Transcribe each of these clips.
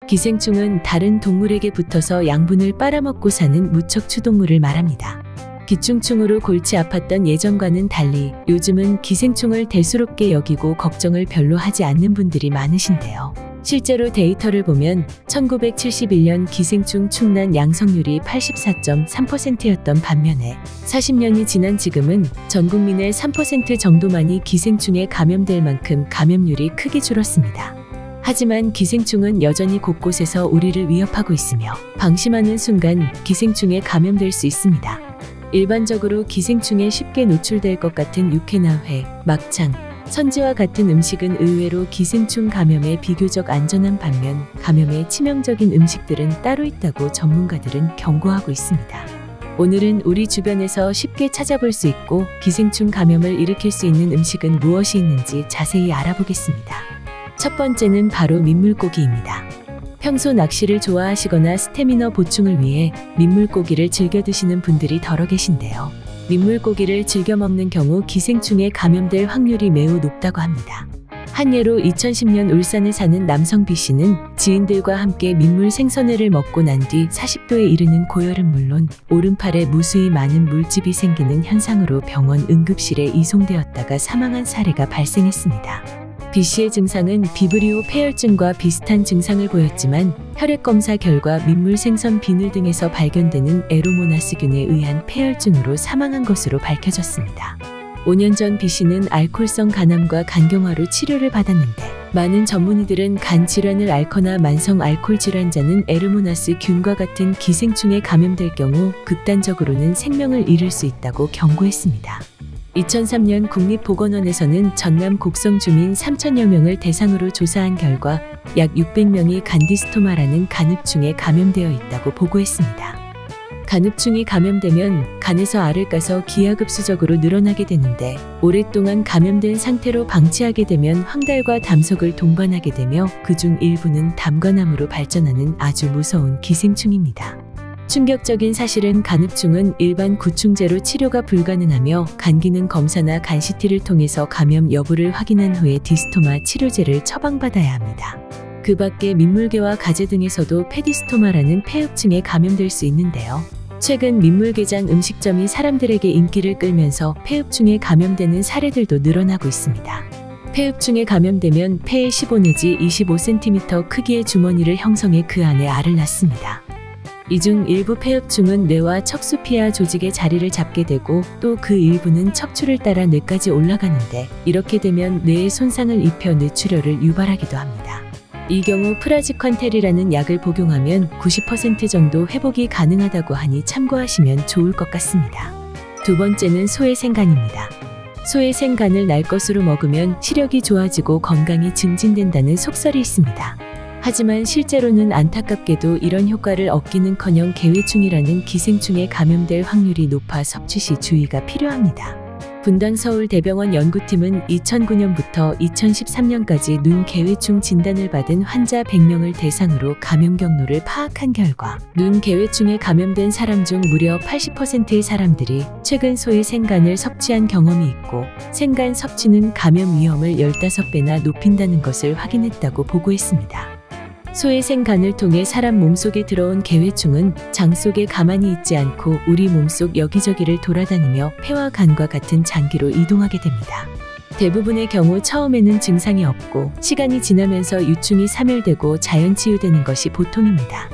기생충은 다른 동물에게 붙어서 양분을 빨아먹고 사는 무척추 동물을 말합니다. 기충충으로 골치 아팠던 예전과는 달리 요즘은 기생충을 대수롭게 여기고 걱정을 별로 하지 않는 분들이 많으신데요. 실제로 데이터를 보면 1971년 기생충 충난 양성률이 84.3%였던 반면에 40년이 지난 지금은 전 국민의 3% 정도만이 기생충에 감염될 만큼 감염률이 크게 줄었습니다. 하지만 기생충은 여전히 곳곳에서 우리를 위협하고 있으며 방심하는 순간 기생충에 감염될 수 있습니다. 일반적으로 기생충에 쉽게 노출될 것 같은 육회나 회, 막창, 선지와 같은 음식은 의외로 기생충 감염에 비교적 안전한 반면 감염에 치명적인 음식들은 따로 있다고 전문가들은 경고하고 있습니다. 오늘은 우리 주변에서 쉽게 찾아볼 수 있고 기생충 감염을 일으킬 수 있는 음식은 무엇이 있는지 자세히 알아보겠습니다. 첫 번째는 바로 민물고기입니다. 평소 낚시를 좋아하시거나 스태미너 보충을 위해 민물고기를 즐겨 드시는 분들이 더러 계신데요. 민물고기를 즐겨 먹는 경우 기생충에 감염될 확률이 매우 높다고 합니다. 한 예로 2010년 울산에 사는 남성 B씨는 지인들과 함께 민물 생선회를 먹고 난 뒤 40도에 이르는 고열은 물론 오른팔에 무수히 많은 물집이 생기는 현상으로 병원 응급실에 이송되었다가 사망한 사례가 발생했습니다. B씨의 증상은 비브리오 폐혈증과 비슷한 증상을 보였지만 혈액검사 결과 민물생선 비늘 등에서 발견되는 에로모나스균에 의한 폐혈증으로 사망한 것으로 밝혀졌습니다. 5년 전 B씨는 알코올성 간암과 간경화로 치료를 받았는데 많은 전문의들은 간 질환을 앓거나 만성 알코올 질환자는 에르모나스 균과 같은 기생충에 감염될 경우 극단적으로는 생명을 잃을 수 있다고 경고했습니다. 2003년 국립보건원에서는 전남 곡성 주민 3천여 명을 대상으로 조사한 결과 약 600명이 간디스토마라는 간흡충에 감염되어 있다고 보고했습니다. 간흡충이 감염되면 간에서 알을 까서 기하급수적으로 늘어나게 되는데 오랫동안 감염된 상태로 방치하게 되면 황달과 담석을 동반하게 되며 그중 일부는 담관암으로 발전하는 아주 무서운 기생충입니다. 충격적인 사실은 간흡충은 일반 구충제로 치료가 불가능하며 간기능 검사나 간 CT를 통해서 감염 여부를 확인한 후에 디스토마 치료제를 처방받아야 합니다. 그 밖에 민물개와 가재 등에서도 페디스토마라는 폐흡충에 감염될 수 있는데요. 최근 민물게장 음식점이 사람들에게 인기를 끌면서 폐흡충에 감염되는 사례들도 늘어나고 있습니다. 폐흡충에 감염되면 폐에 15 내지 25cm 크기의 주머니를 형성해 그 안에 알을 낳습니다. 이 중 일부 폐흡충은 뇌와 척수피하 조직의 자리를 잡게 되고 또 그 일부는 척추를 따라 뇌까지 올라가는데 이렇게 되면 뇌에 손상을 입혀 뇌출혈을 유발하기도 합니다. 이 경우 프라지퀀텔이라는 약을 복용하면 90% 정도 회복이 가능하다고 하니 참고하시면 좋을 것 같습니다. 두 번째는 소의 생간입니다. 소의 생간을 날 것으로 먹으면 시력이 좋아지고 건강이 증진된다는 속설이 있습니다. 하지만 실제로는 안타깝게도 이런 효과를 얻기는커녕 개회충이라는 기생충에 감염될 확률이 높아 섭취 시 주의가 필요합니다. 분당서울대병원 연구팀은 2009년부터 2013년까지 눈 개회충 진단을 받은 환자 100명을 대상으로 감염 경로를 파악한 결과 눈 개회충에 감염된 사람 중 무려 80%의 사람들이 최근 소의 생간을 섭취한 경험이 있고 생간 섭취는 감염 위험을 15배나 높인다는 것을 확인했다고 보고했습니다. 소의 생간을 통해 사람 몸속에 들어온 개회충은 장 속에 가만히 있지 않고 우리 몸속 여기저기를 돌아다니며 폐와 간과 같은 장기로 이동하게 됩니다. 대부분의 경우 처음에는 증상이 없고 시간이 지나면서 유충이 사멸되고 자연 치유되는 것이 보통입니다.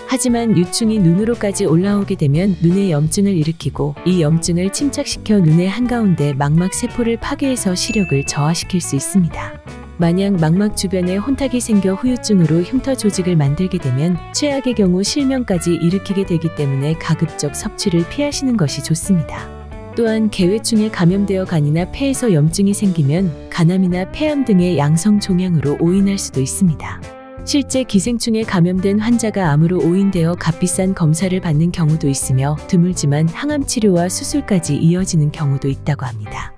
하지만 유충이 눈으로까지 올라오게 되면 눈에 염증을 일으키고 이 염증을 침착시켜 눈의 한가운데 망막세포를 파괴해서 시력을 저하시킬 수 있습니다. 만약 망막 주변에 혼탁이 생겨 후유증으로 흉터 조직을 만들게 되면 최악의 경우 실명까지 일으키게 되기 때문에 가급적 섭취를 피하시는 것이 좋습니다. 또한 개회충에 감염되어 간이나 폐에서 염증이 생기면 간암이나 폐암 등의 양성 종양으로 오인할 수도 있습니다. 실제 기생충에 감염된 환자가 암으로 오인되어 값비싼 검사를 받는 경우도 있으며 드물지만 항암 치료와 수술까지 이어지는 경우도 있다고 합니다.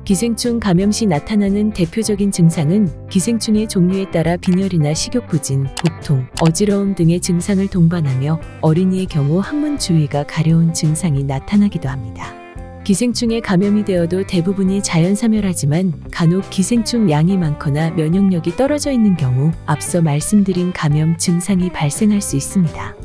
기생충 감염 시 나타나는 대표적인 증상은 기생충의 종류에 따라 빈혈이나 식욕부진, 복통, 어지러움 등의 증상을 동반하며 어린이의 경우 항문 주위가 가려운 증상이 나타나기도 합니다. 기생충에 감염이 되어도 대부분이 자연사멸하지만 간혹 기생충 양이 많거나 면역력이 떨어져 있는 경우 앞서 말씀드린 감염 증상이 발생할 수 있습니다.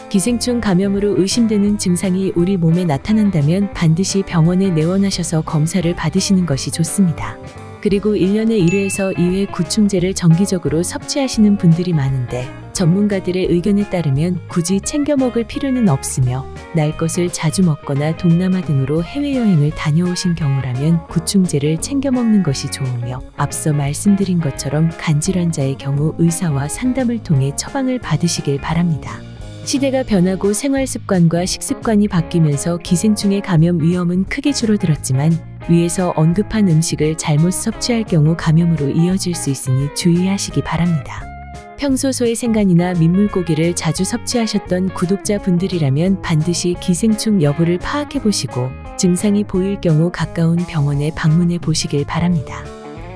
기생충 감염으로 의심되는 증상이 우리 몸에 나타난다면 반드시 병원에 내원하셔서 검사를 받으시는 것이 좋습니다. 그리고 1년에 1회에서 2회 구충제를 정기적으로 섭취하시는 분들이 많은데 전문가들의 의견에 따르면 굳이 챙겨 먹을 필요는 없으며 날 것을 자주 먹거나 동남아 등으로 해외여행을 다녀오신 경우라면 구충제를 챙겨 먹는 것이 좋으며 앞서 말씀드린 것처럼 간질환자의 경우 의사와 상담을 통해 처방을 받으시길 바랍니다. 시대가 변하고 생활 습관과 식습관이 바뀌면서 기생충의 감염 위험은 크게 줄어들었지만 위에서 언급한 음식을 잘못 섭취할 경우 감염으로 이어질 수 있으니 주의하시기 바랍니다. 평소 소외생간이나 민물고기를 자주 섭취하셨던 구독자분들이라면 반드시 기생충 여부를 파악해 보시고 증상이 보일 경우 가까운 병원에 방문해 보시길 바랍니다.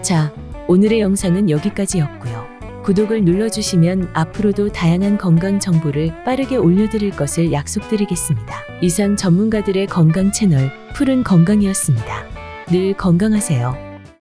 자, 오늘의 영상은 여기까지였고요. 구독을 눌러주시면 앞으로도 다양한 건강 정보를 빠르게 올려드릴 것을 약속드리겠습니다. 이상 전문가들의 건강 채널 푸른 건강이었습니다. 늘 건강하세요.